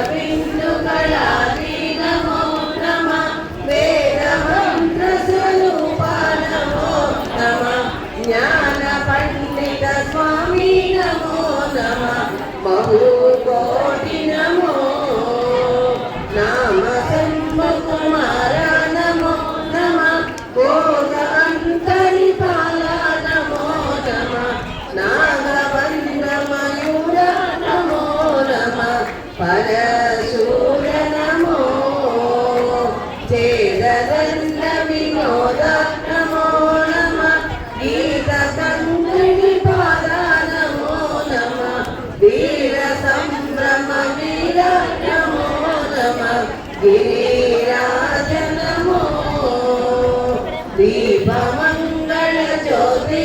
బిందు కళాని నమో నమ వేద మంత్ర స్వరూప నమో నమ జ్ఞాన పండిత స్వామి నమో నమ బహుకోటి నమో నామ కుమార నమో నమ భోగ అంతరిపాల నమో నమ నాగబంధ మయూర నమో నమ పరశూర నమో చేదదండ వినోద నమో నమ గీత కంకణి పాద నమో నమ వీర సంభ్రమ వీర నమో నమ గిరిరాజ నమో దీపమంగళ జ్యోతి